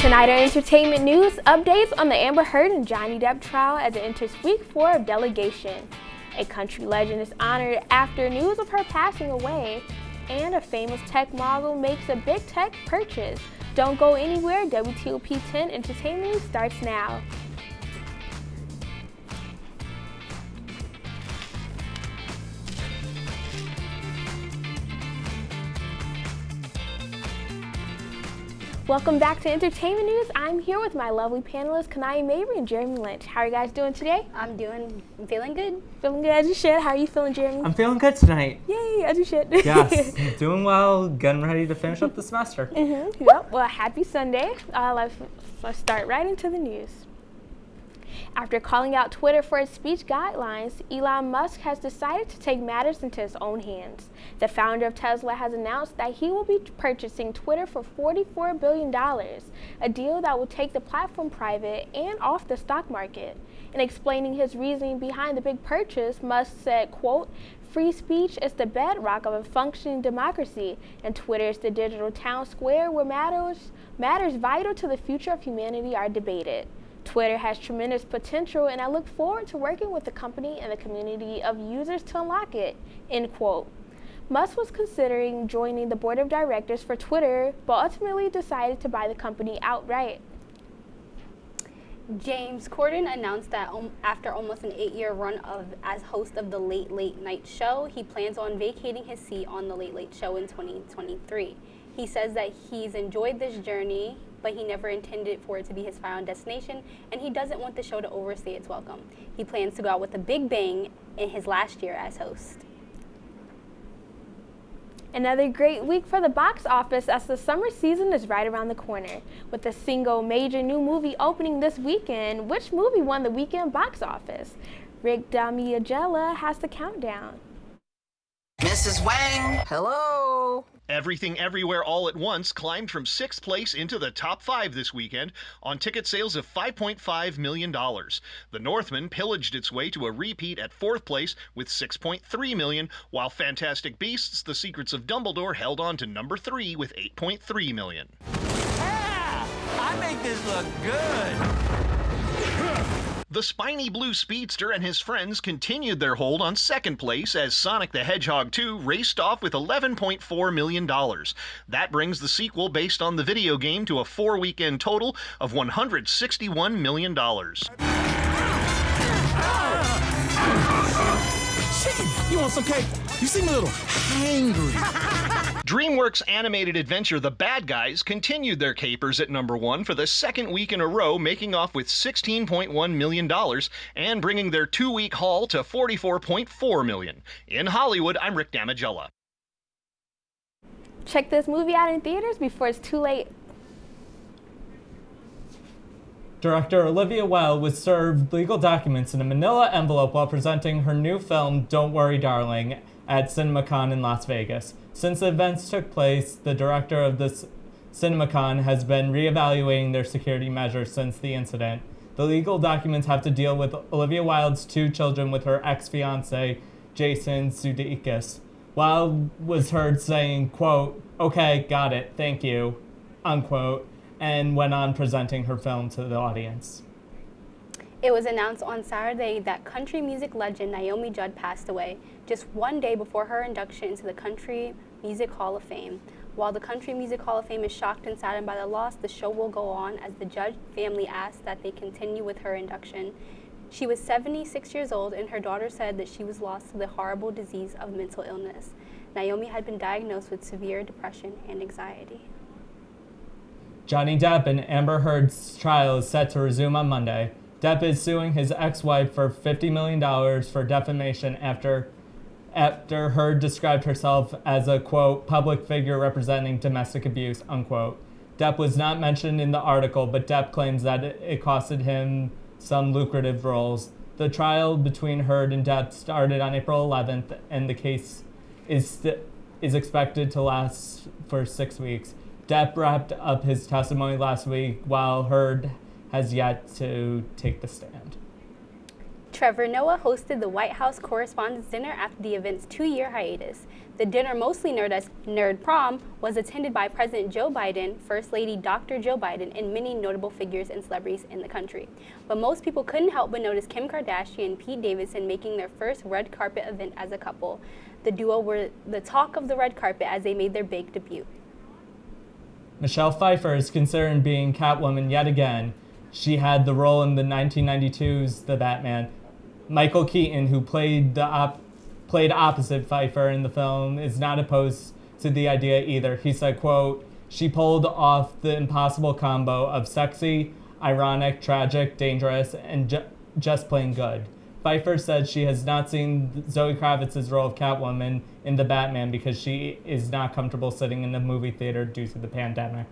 Tonight our entertainment news updates on the Amber Heard and Johnny Depp trial as it enters week 4 of delegation. A country legend is honored after news of her passing away, and a famous tech mogul makes a big tech purchase. Don't go anywhere, WTOP 10 Entertainment News starts now. Welcome back to Entertainment News. I'm here with my lovely panelists, Kanaya Mabry and Jeremy Lynch. How are you guys doing today? I'm feeling good. Feeling good as you should. How are you feling, Jeremy? I'm feeling good tonight. Yay, as you should. Yes, doing well, getting ready to finish up the semester. Yep. Well, happy Sunday. Let's start right into the news. After calling out Twitter for its speech guidelines, Elon Musk has decided to take matters into his own hands. The founder of Tesla has announced that he will be purchasing Twitter for $44 billion, a deal that will take the platform private and off the stock market. In explaining his reasoning behind the big purchase, Musk said, quote, "Free speech is the bedrock of a functioning democracy, and Twitter is the digital town square where matters vital to the future of humanity are debated. Twitter has tremendous potential, and I look forward to working with the company and the community of users to unlock it," end quote. Musk was considering joining the board of directors for Twitter, but ultimately decided to buy the company outright. James Corden announced that after almost an 8-year run as host of the Late Late Night Show, he plans on vacating his seat on the Late Late Show in 2023. He says that he's enjoyed this journey, but he never intended for it to be his final destination, and he doesn't want the show to overstay its welcome. He plans to go out with a big bang in his last year as host. Another great week for the box office as the summer season is right around the corner. With a single major new movie opening this weekend, which movie won the weekend box office? Rick Damiagella has the countdown. Mrs. Wang, hello? Everything Everywhere All at Once climbed from 6th place into the top 5 this weekend on ticket sales of $5.5 million. The Northman pillaged its way to a repeat at 4th place with $6.3 million, while Fantastic Beasts: The Secrets of Dumbledore held on to number 3 with $8.3 million. Yeah! I make this look good! The Spiny Blue Speedster and his friends continued their hold on 2nd place as Sonic the Hedgehog 2 raced off with $11.4 million. That brings the sequel based on the video game to a 4-weekend total of $161 million. Chief, you want some cake? You seem a little hangry. DreamWorks' animated adventure The Bad Guys continued their capers at number 1 for the 2nd week in a row, making off with $16.1 million and bringing their 2-week haul to $44.4 million. In Hollywood, I'm Rick Damiagella. Check this movie out in theaters before it's too late. Director Olivia Wilde was served legal documents in a manila envelope while presenting her new film, Don't Worry Darling, at CinemaCon in Las Vegas. Since the events took place, the director of this CinemaCon has been reevaluating their security measures since the incident. The legal documents have to deal with Olivia Wilde's 2 children with her ex-fiancé, Jason Sudeikis. Wilde was heard saying, quote, "Okay, got it, thank you," unquote, and went on presenting her film to the audience. It was announced on Saturday that country music legend Naomi Judd passed away, just one day before her induction into the Country Music Hall of Fame. While the Country Music Hall of Fame is shocked and saddened by the loss, the show will go on as the Judd family asks that they continue with her induction. She was 76 years old, and her daughter said that she was lost to the horrible disease of mental illness. Naomi had been diagnosed with severe depression and anxiety. Johnny Depp and Amber Heard's trial is set to resume on Monday. Depp is suing his ex-wife for $50 million for defamation after Heard described herself as a, quote, public figure representing domestic abuse, unquote. Depp was not mentioned in the article, but Depp claims that it costed him some lucrative roles. The trial between Heard and Depp started on April 11th, and the case is expected to last for 6 weeks. Depp wrapped up his testimony last week, while Heard has yet to take the stand. Trevor Noah hosted the White House Correspondents' Dinner after the event's 2-year hiatus. The dinner, mostly known as Nerd Prom, was attended by President Joe Biden, First Lady Dr. Joe Biden, and many notable figures and celebrities in the country. But most people couldn't help but notice Kim Kardashian and Pete Davidson making their first red carpet event as a couple. The duo were the talk of the red carpet as they made their big debut. Michelle Pfeiffer is considered being Catwoman yet again. She had the role in the 1992's The Batman. Michael Keaton, who played opposite Pfeiffer in the film, is not opposed to the idea either. He said, quote, "She pulled off the impossible combo of sexy, ironic, tragic, dangerous, and just plain good." Pfeiffer said she has not seen Zoe Kravitz's role of Catwoman in The Batman because she is not comfortable sitting in the movie theater due to the pandemic.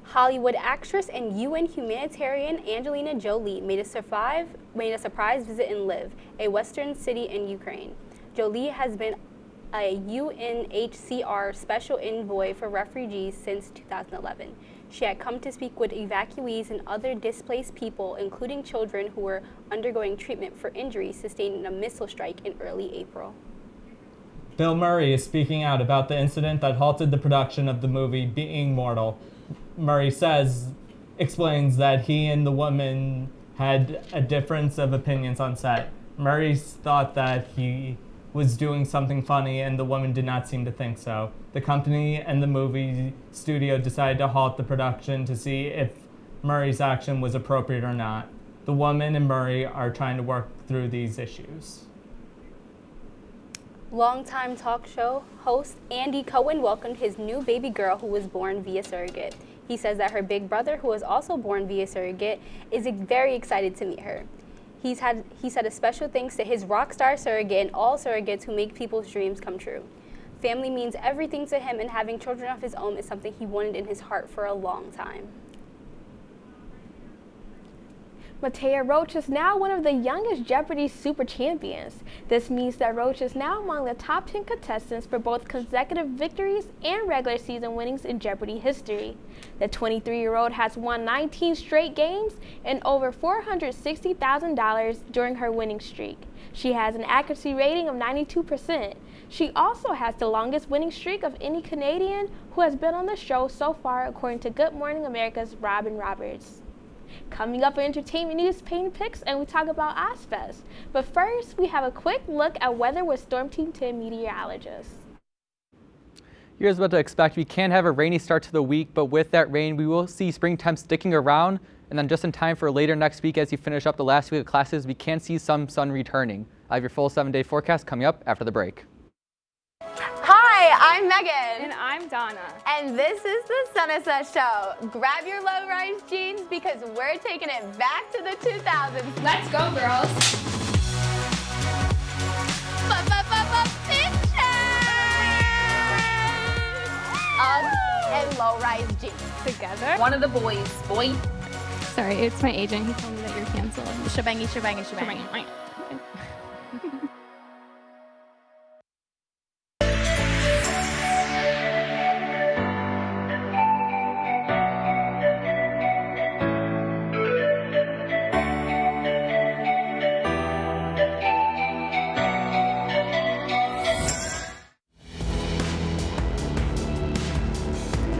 Hollywood actress and UN humanitarian Angelina Jolie made a surprise visit in Lviv, a western city in Ukraine. Jolie has been a UNHCR special envoy for refugees since 2011. She had come to speak with evacuees and other displaced people, including children who were undergoing treatment for injuries sustained in a missile strike in early April. Bill Murray is speaking out about the incident that halted the production of the movie Being Mortal. Murray explains that he and the woman had a difference of opinions on set. Murray thought that he was doing something funny and the woman did not seem to think so. The company and the movie studio decided to halt the production to see if Murray's action was appropriate or not. The woman and Murray are trying to work through these issues. Longtime talk show host Andy Cohen welcomed his new baby girl who was born via surrogate. He says that her big brother, who was also born via surrogate, is very excited to meet her. He said a special thanks to his rock star surrogate and all surrogates who make people's dreams come true. Family means everything to him, and having children of his own is something he wanted in his heart for a long time. Matea Roach is now one of the youngest Jeopardy super champions. This means that Roach is now among the top 10 contestants for both consecutive victories and regular season winnings in Jeopardy history. The 23-year-old has won 19 straight games and over $460,000 during her winning streak. She has an accuracy rating of 92%. She also has the longest winning streak of any Canadian who has been on the show so far, according to Good Morning America's Robin Roberts. Coming up in entertainment news, paint picks, and we talk about Ozfest. But first, we have a quick look at weather with Storm Team 10 meteorologist. Here's what to expect. We can have a rainy start to the week, but with that rain, we will see spring temps sticking around. And then just in time for later next week, as you finish up the last week of classes, we can see some sun returning. I have your full 7-day forecast coming up after the break. Hi, I'm Megan. And I'm Donna. And this is the Sunset Show. Grab your low-rise jeans because we're taking it back to the 2000s. Let's go, girls. Uggs and low-rise jeans. Together. One of the boys, boy. Sorry, it's my agent. He told me that you're canceled. Shebangy, shebangy, shebangy.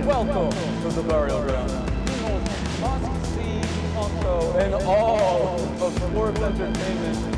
Welcome to the burial ground. We hold must-see also and all of sports entertainment.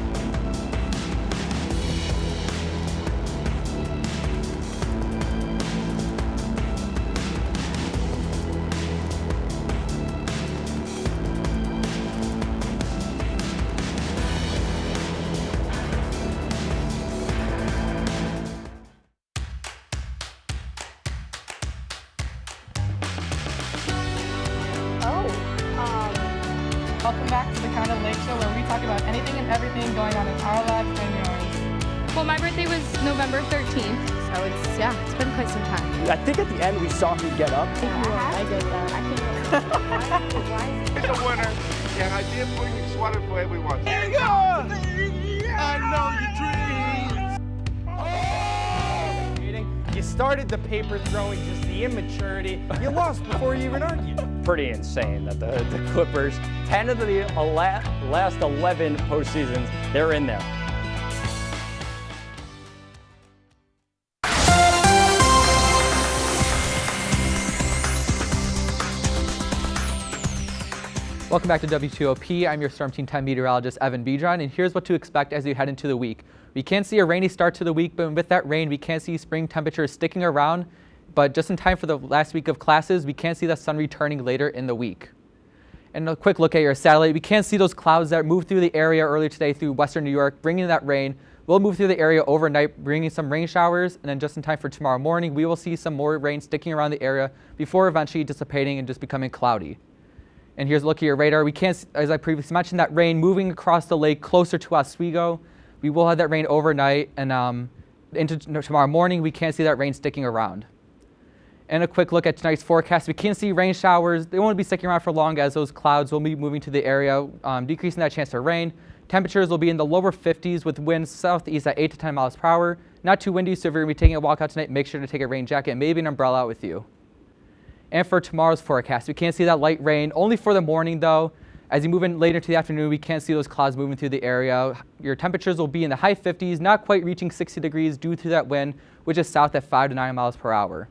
Welcome back to the Kind of Lake Show, where we talk about anything and everything going on in our lives and yours. Well, my birthday was November 13th, so it's been quite some time. I think at the end we saw him get up. I did that. I can't. It's a winner, and I did bring a sweater for everyone. There you go! I know your dreams. You started the paper throwing, just the immaturity. You lost before you even argued. Pretty insane that the Clippers, 10 of the last 11 postseasons, they're in there. Welcome back to W2OP. I'm your Storm Team 10 meteorologist, Evan Biedron, and here's what to expect as you head into the week. We can see a rainy start to the week, but with that rain, we can see spring temperatures sticking around, but just in time for the last week of classes, we can see the sun returning later in the week. And a quick look at your satellite, we can see those clouds that moved through the area earlier today through western New York, bringing that rain. We'll move through the area overnight, bringing some rain showers, and then just in time for tomorrow morning, we will see some more rain sticking around the area before eventually dissipating and just becoming cloudy. And here's a look at your radar. We can, as I previously mentioned, that rain moving across the lake closer to Oswego. We will have that rain overnight, and into tomorrow morning, we can see that rain sticking around. And a quick look at tonight's forecast. We can see rain showers. They won't be sticking around for long as those clouds will be moving to the area, decreasing that chance for rain. Temperatures will be in the lower 50s with winds southeast at 8 to 10 miles per hour. Not too windy, so if you're going to be taking a walk out tonight, make sure to take a rain jacket and maybe an umbrella out with you. And for tomorrow's forecast, we can't see that light rain, only for the morning though. As you move in later into the afternoon, we can't see those clouds moving through the area. Your temperatures will be in the high 50s, not quite reaching 60 degrees due to that wind, which is south at 5 to 9 miles per hour.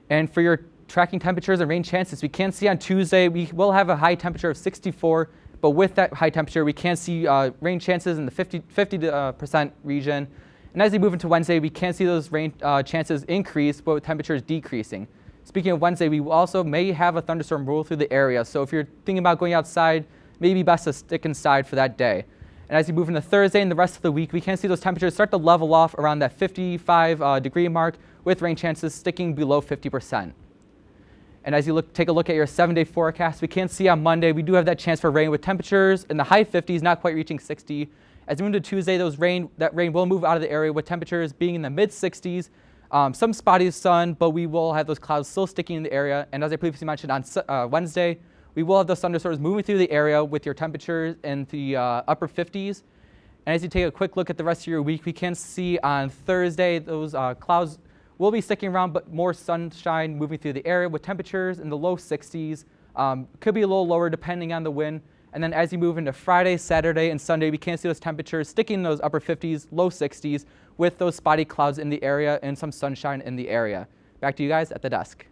And for your tracking temperatures and rain chances, we can see on Tuesday, we will have a high temperature of 64, but with that high temperature, we can see rain chances in the 50% region. And as we move into Wednesday, we can see those rain chances increase, but with temperatures decreasing. Speaking of Wednesday, we also may have a thunderstorm roll through the area. So if you're thinking about going outside, maybe best to stick inside for that day. And as you move into Thursday and the rest of the week, we can see those temperatures start to level off around that 55 degree mark with rain chances sticking below 50%. And as you take a look at your 7-day forecast, we can see on Monday, we do have that chance for rain with temperatures in the high 50s, not quite reaching 60. As we move into Tuesday, that rain will move out of the area with temperatures being in the mid 60s. Some spotty sun, but we will have those clouds still sticking in the area. And as I previously mentioned, on Wednesday, we will have those thunderstorms moving through the area with your temperatures in the upper 50s. And as you take a quick look at the rest of your week, we can see on Thursday those clouds will be sticking around, but more sunshine moving through the area with temperatures in the low 60s. Could be a little lower depending on the wind. And then as you move into Friday, Saturday, and Sunday, we can see those temperatures sticking in those upper 50s, low 60s, with those spotty clouds in the area and some sunshine in the area. Back to you guys at the desk.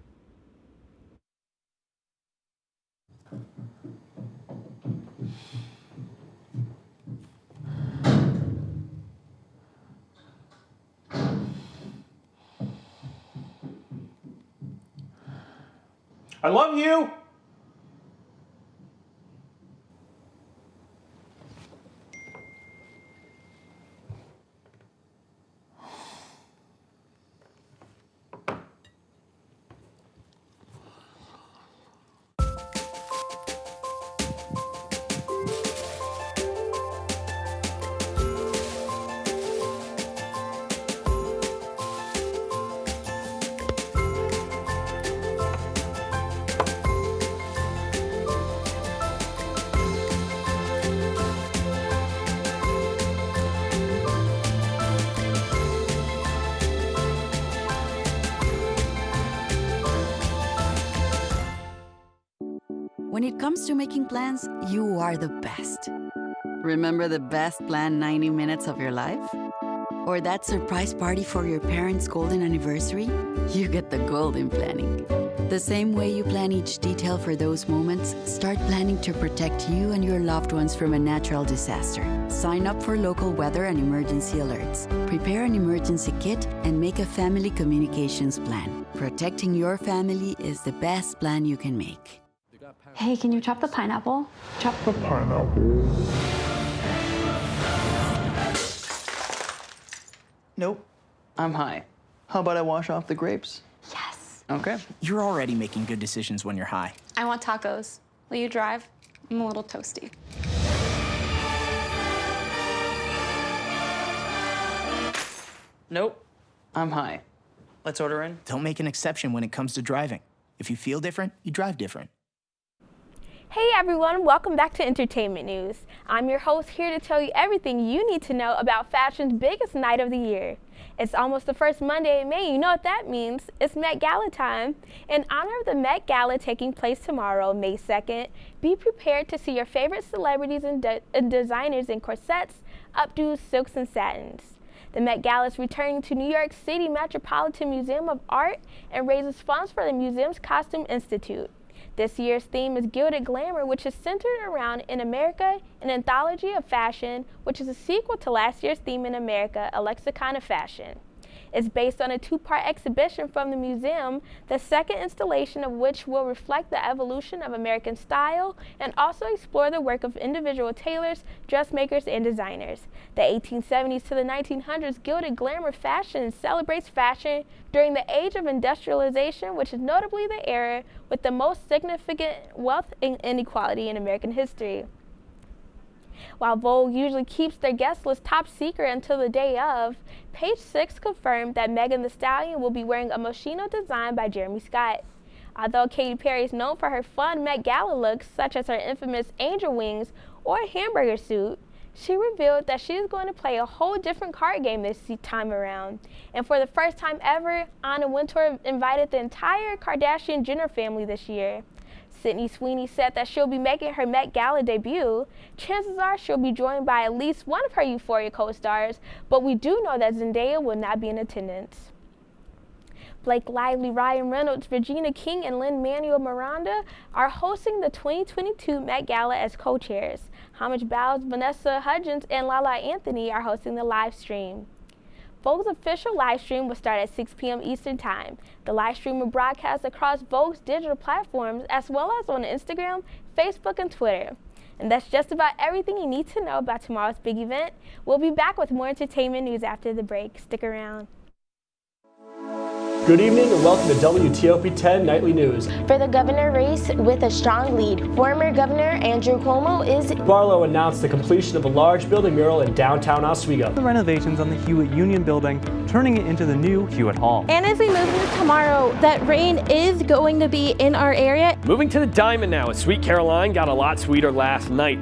I love you. When it comes to making plans, you are the best. Remember the best planned 90 minutes of your life? Or that surprise party for your parents' golden anniversary? You get the golden planning. The same way you plan each detail for those moments, start planning to protect you and your loved ones from a natural disaster. Sign up for local weather and emergency alerts. Prepare an emergency kit and make a family communications plan. Protecting your family is the best plan you can make. Hey, can you chop the pineapple? Chop the pineapple. Nope. I'm high. How about I wash off the grapes? Yes. Okay. You're already making good decisions when you're high. I want tacos. Will you drive? I'm a little toasty. Nope. I'm high. Let's order in. Don't make an exception when it comes to driving. If you feel different, you drive different. Hey everyone, welcome back to Entertainment News. I'm your host here to tell you everything you need to know about fashion's biggest night of the year. It's almost the first Monday in May. You know what that means. It's Met Gala time. In honor of the Met Gala taking place tomorrow, May 2nd, be prepared to see your favorite celebrities and designers in corsets, updos, silks, and satins. The Met Gala is returning to New York City Metropolitan Museum of Art and raises funds for the museum's Costume Institute. This year's theme is Gilded Glamour, which is centered around In America, an anthology of fashion, which is a sequel to last year's theme In America, a lexicon of fashion. It's based on a two-part exhibition from the museum, the second installation of which will reflect the evolution of American style and also explore the work of individual tailors, dressmakers, and designers. The 1870s to the 1900s Gilded Glamour fashion celebrates fashion during the age of industrialization, which is notably the era with the most significant wealth inequality in American history. While Vogue usually keeps their guest list top secret until the day of, Page Six confirmed that Megan Thee Stallion will be wearing a Moschino design by Jeremy Scott. Although Katy Perry is known for her fun Met Gala looks, such as her infamous angel wings or hamburger suit, she revealed that she is going to play a whole different card game this time around. And for the first time ever, Anna Wintour invited the entire Kardashian-Jenner family this year. Sydney Sweeney said that she'll be making her Met Gala debut. Chances are she'll be joined by at least one of her Euphoria co-stars, but we do know that Zendaya will not be in attendance. Blake Lively, Ryan Reynolds, Regina King, and Lin-Manuel Miranda are hosting the 2022 Met Gala as co-chairs. Homage Bowles, Vanessa Hudgens, and Lala Anthony are hosting the live stream. Vogue's official live stream will start at 6 p.m. Eastern Time. The live stream will broadcast across Vogue's digital platforms as well as on Instagram, Facebook, and Twitter. And that's just about everything you need to know about tomorrow's big event. We'll be back with more entertainment news after the break. Stick around. Good evening and welcome to WTOP 10 Nightly News. For the governor race with a strong lead, former Governor Andrew Cuomo is... Barlow announced the completion of a large building mural in downtown Oswego. The renovations on the Hewitt Union building, turning it into the new Hewitt Hall. And as we move into tomorrow, that rain is going to be in our area. Moving to the Diamond now, as Sweet Caroline got a lot sweeter last night.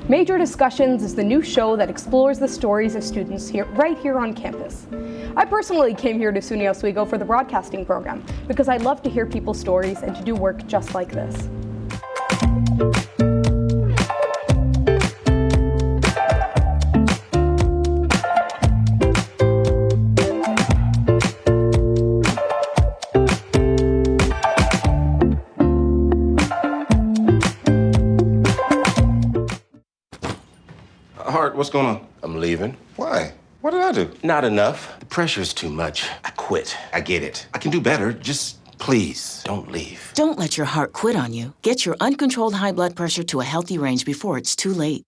Major Discussions is the new show that explores the stories of students right here on campus. I personally came here to SUNY Oswego for the broadcasting program because I love to hear people's stories and to do work just like this. What's going on? I'm leaving. Why? What did I do? Not enough. The pressure is too much. I quit. I get it. I can do better. Just please don't leave. Don't let your heart quit on you. Get your uncontrolled high blood pressure to a healthy range before it's too late.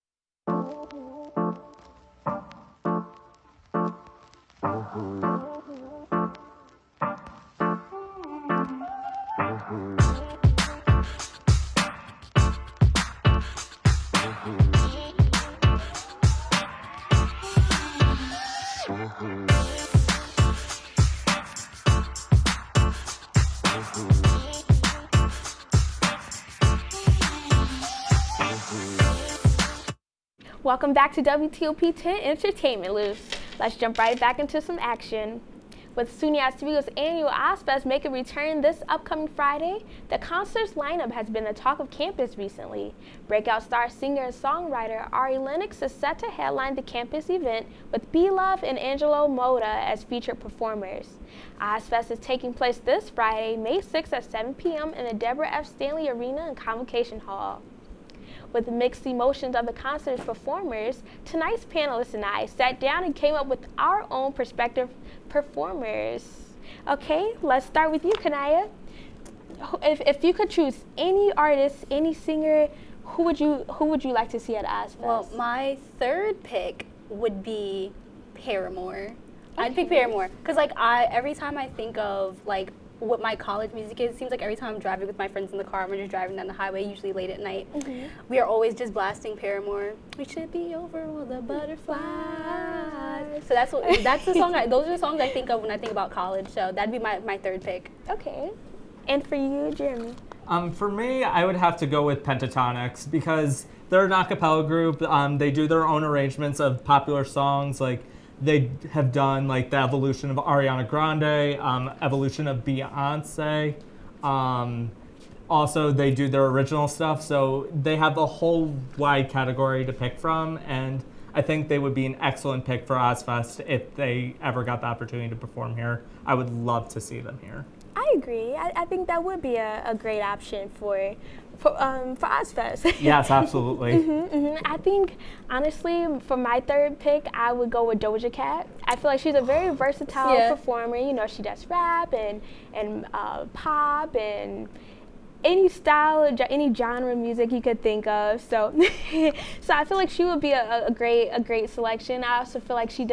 Welcome back to WTOP 10 Entertainment News. Let's jump right back into some action. With SUNY Oswego's annual Ozfest making a return this upcoming Friday, the concert's lineup has been the talk of campus recently. Breakout star singer and songwriter Ari Lennox is set to headline the campus event with B-Love and Angelo Moda as featured performers. Ozfest is taking place this Friday, May 6th at 7 p.m. in the Deborah F. Stanley Arena and Convocation Hall. With the mixed emotions of the concert's performers, tonight's panelists and I sat down and came up with our own perspective performers. Okay, let's start with you, Kanaya. If you could choose any artist, any singer, who would you like to see at Ozfest? Well, my third pick would be Paramore. I'd pick Paramore because every time I think of what my college music is, it seems like every time I'm driving with my friends in the car, we're just driving down the highway, usually late at night, we are always just blasting Paramore. We should be over all the butterflies. So that's the song. Those are the songs I think of when I think about college. So that'd be my third pick. Okay. And for you, Jeremy? For me, I would have to go with Pentatonix because they're an a cappella group. They do their own arrangements of popular songs like They have done like the evolution of Ariana Grande, evolution of Beyonce. Also, they do their original stuff, so they have a whole wide category to pick from, and I think they would be an excellent pick for Ozfest if they ever got the opportunity to perform here. I would love to see them here. I agree. I think that would be a great option for Ozfest. Yes, absolutely. I think, honestly, for my third pick, I would go with Doja Cat. I feel like she's a very versatile performer. You know, she does rap and pop and any style, any genre of music you could think of. So, so I feel like she would be a great selection. I also feel like she's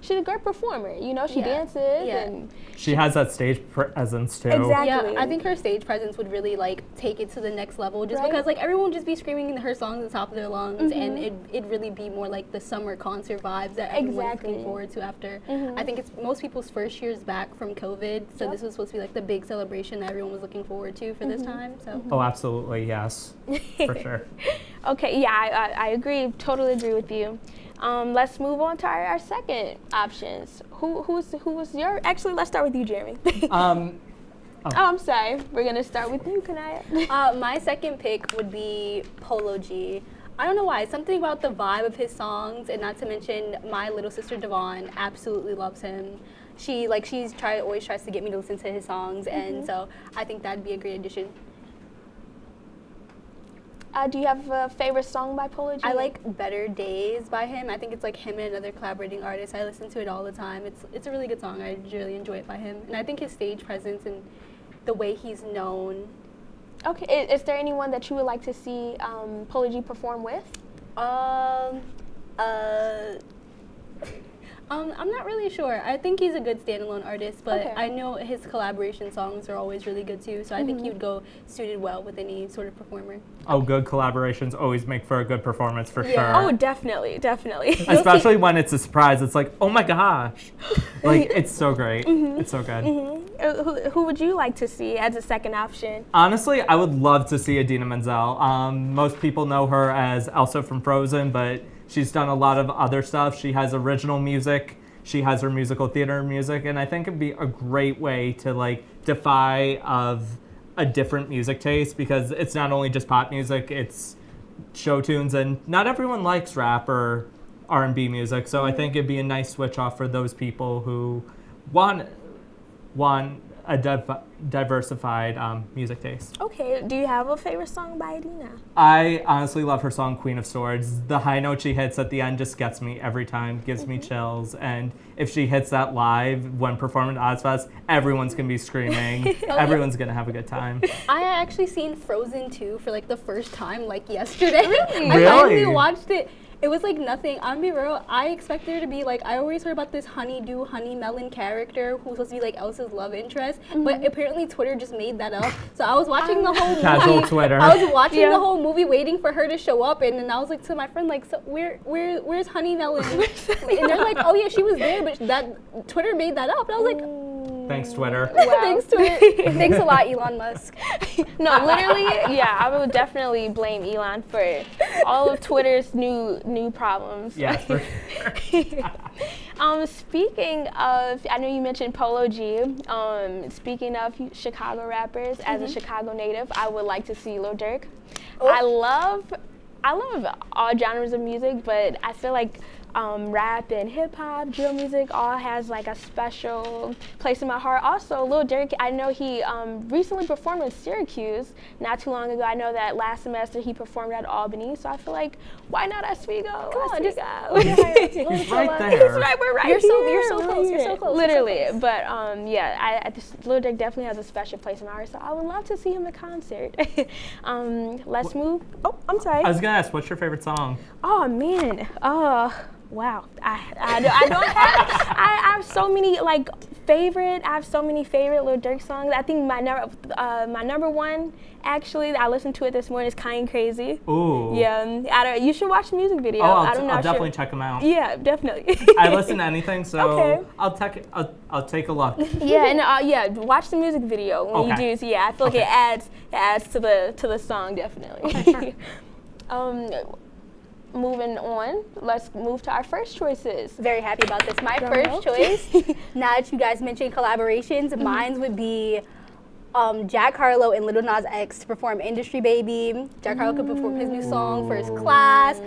a great performer. You know, she dances and she has that stage presence too. Exactly. Yeah, I think her stage presence would really like take it to the next level, just because like everyone would just be screaming her songs at the top of their lungs, and it'd really be more like the summer concert vibes that everyone's looking forward to after. I think it's most people's first years back from COVID, so this was supposed to be like the big celebration that everyone was looking forward to for this time. So. Oh, absolutely, yes, for sure. Okay, yeah, I agree, totally agree with you. Let's move on to our second options. Who was your? Actually, let's start with you, Jeremy. Oh, I'm sorry. We're gonna start with you, Kanaya. My second pick would be Polo G. I don't know why. Something about the vibe of his songs, and not to mention my little sister Devon absolutely loves him. She always tries to get me to listen to his songs, and so I think that'd be a great addition. Do you have a favorite song by Polo G? I like Better Days by him. I think it's like him and another collaborating artist. I listen to it all the time. It's a really good song. I really enjoy it by him. And I think his stage presence and the way he's known. Okay, is there anyone that you would like to see Polo G perform with? I'm not really sure. I think he's a good standalone artist, but I know his collaboration songs are always really good too, so I think he would go suited well with any sort of performer. Oh, good collaborations always make for a good performance for sure. Oh, definitely. Especially when it's a surprise. It's like, oh my gosh. Like, it's so great. It's so good. Who would you like to see as a second option? Honestly, I would love to see Idina Menzel. Most people know her as Elsa from Frozen, but she's done a lot of other stuff. She has original music. She has her musical theater music, and I think it'd be a great way to like defy of a different music taste, because it's not only just pop music, it's show tunes, and not everyone likes rap or R&B music. So I think it'd be a nice switch off for those people who want a diversified music taste. Okay, do you have a favorite song by Idina? I honestly love her song Queen of Swords. The high note she hits at the end just gets me every time, gives me chills, and if she hits that live when performing at Ozfest, everyone's gonna be screaming. Everyone's gonna have a good time. I actually seen Frozen 2 for like the first time like yesterday. Really? I finally watched it. It was like nothing. I'm gonna be real, I expected her to be like, I always heard about this honeydew, honey melon character who's supposed to be like Elsa's love interest, but apparently Twitter just made that up. So I was watching the whole Casual movie. Twitter. I was watching the whole movie waiting for her to show up, and then I was like to my friend, like, so where's honey melon? And they're like, oh yeah, she was there, but that Twitter made that up. And I was like, thanks, Twitter. Wow. Thanks, Twitter. Thanks a lot, Elon Musk. No, literally, yeah, I would definitely blame Elon for all of Twitter's new problems. Yes, for sure. Speaking of, I know you mentioned Polo G. Speaking of Chicago rappers, as a Chicago native, I would like to see Lil Durk. I love all genres of music, but I feel like rap and hip hop, drill music, all has like a special place in my heart. Also, Lil Durk, I know he recently performed in Syracuse not too long ago. I know that last semester he performed at Albany, so I feel like, why not Oswego? Come on, Oswego. He's right there. He's right, we're right You're here. so close. You're so close. Literally, You're so close. but yeah, Lil Durk definitely has a special place in my heart, so I would love to see him in concert. Let's move. Oh, I'm sorry. I was gonna ask, what's your favorite song? Oh man, wow. I don't have. I have so many I have so many favorite Lil Durk songs. I think my number one, actually, I listened to it this morning, is "Kinda Crazy." Ooh. Yeah. You should watch the music video. Oh, I'll definitely check them out. Yeah, definitely. I listen to anything, so okay. I'll take a look. Yeah, and watch the music video when you do. So yeah, I feel like it adds to the song, definitely. Okay, sure. moving on, let's move to our first choices. Very happy about this. My Drum first roll. choice, now that you guys mentioned collaborations, mine would be Jack Harlow and Lil Nas X to perform Industry Baby. Jack Harlow could perform his new song, First Class.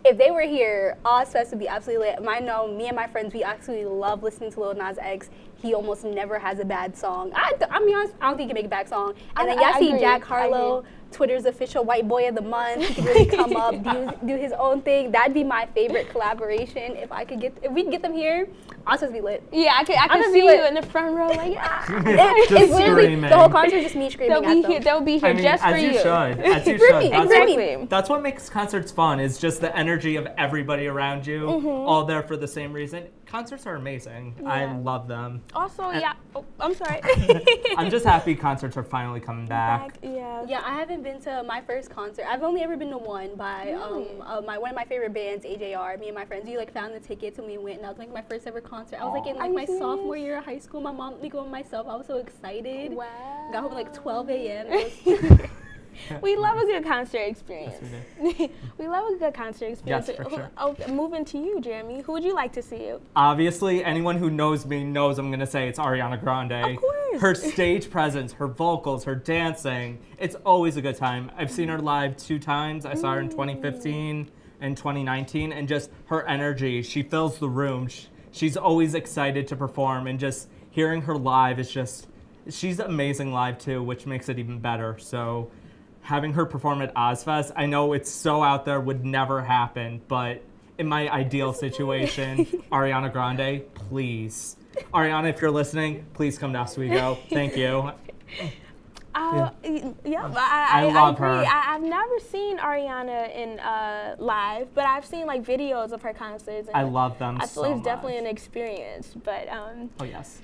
If they were here, Ozfest would be absolutely lit. I know me and my friends, we absolutely love listening to Lil Nas X. He almost never has a bad song. I'm be honest, I don't think he can make a bad song. And then y'all see Jack Harlow, Twitter's official white boy of the month. He could really come up, do his own thing. That'd be my favorite collaboration. If we could get them here, Ozfest would be lit. Yeah, I could see you in the front row, like, it's literally the whole concert is just me screaming at them. They'll be here just for you. As you should. Exactly. That's what makes concerts fun. Is just the energy of everybody around you, all there for the same reason. Concerts are amazing. Yeah. I love them. Also, I'm sorry. I'm just happy concerts are finally coming back. Yeah, I haven't been to my first concert. I've only ever been to one by one of my favorite bands, AJR. Me and my friends, we found the tickets and we went, and that was like my first ever concert. I was in my sophomore year of high school. My mom let me go with myself. I was so excited. Wow. Got home at 12 a.m. We love a good concert experience. Yes, we love a good concert experience. Yes, for sure. Moving to you, Jeremy. Who would you like to see? Obviously, anyone who knows me knows I'm going to say it's Ariana Grande. Of course. Her stage presence, her vocals, her dancing, it's always a good time. I've seen her live 2 times. I saw her in 2015 and 2019, and just her energy, she fills the room. She's always excited to perform, and just hearing her live is just, she's amazing live too, which makes it even better. So having her perform at Ozfest, I know it's so out there, would never happen, but in my ideal situation, Ariana Grande, please. Ariana, if you're listening, please come to Oswego. Thank you. I love agree. her. I've never seen Ariana in live, but I've seen like videos of her concerts. And I love them I feel like it's so definitely an experience. But oh yes.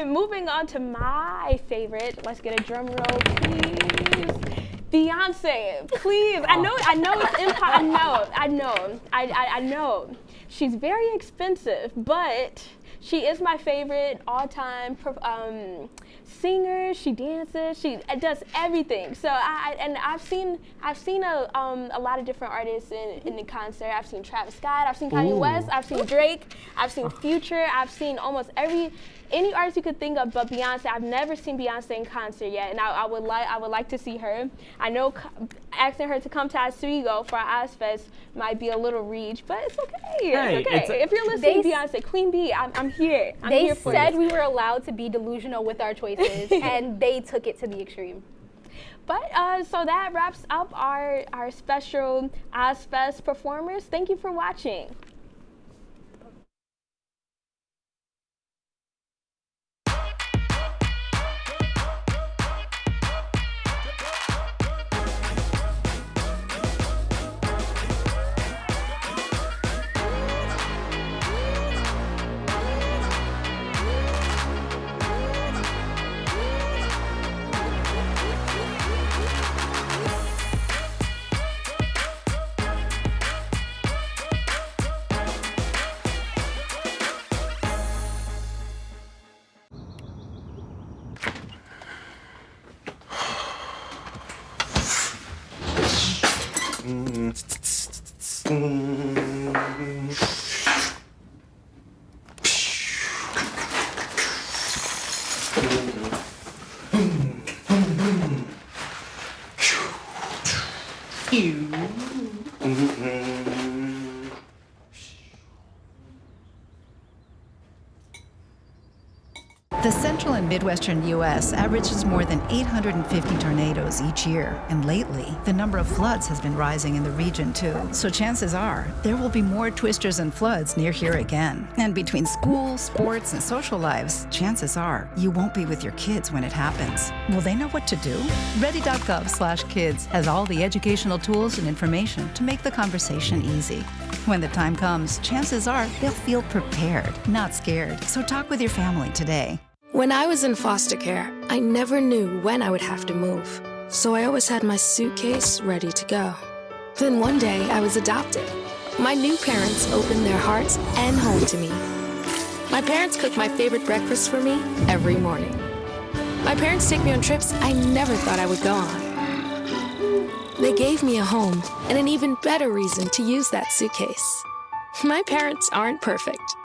Moving on to my favorite. Let's get a drum roll, please. Beyonce, please. I know it's impossible. I know. She's very expensive, but she is my favorite all-time singer. She dances. She does everything. So I've seen a lot of different artists in the concert. I've seen Travis Scott. I've seen Kanye West. I've seen Drake. I've seen Future. I've seen almost any artist you could think of, but Beyonce. I've never seen Beyonce in concert yet, and I would like to see her. I know asking her to come to Oswego for Ozfest might be a little reach, but it's okay. Hey, it's okay. If you're listening, Beyonce, Queen Bee, I'm here. They said we were allowed to be delusional with our choices, and they took it to the extreme. But so that wraps up our special Ozfest performers. Thank you for watching. The central and midwestern U.S. averages more than 850 tornadoes each year, and lately, the number of floods has been rising in the region too. So chances are, there will be more twisters and floods near here again. And between school, sports, and social lives, chances are, you won't be with your kids when it happens. Will they know what to do? Ready.gov/kids has all the educational tools and information to make the conversation easy. When the time comes, chances are they'll feel prepared, not scared. So talk with your family today. When I was in foster care, I never knew when I would have to move. So I always had my suitcase ready to go. Then one day, I was adopted. My new parents opened their hearts and home to me. My parents cook my favorite breakfast for me every morning. My parents take me on trips I never thought I would go on. They gave me a home and an even better reason to use that suitcase. My parents aren't perfect,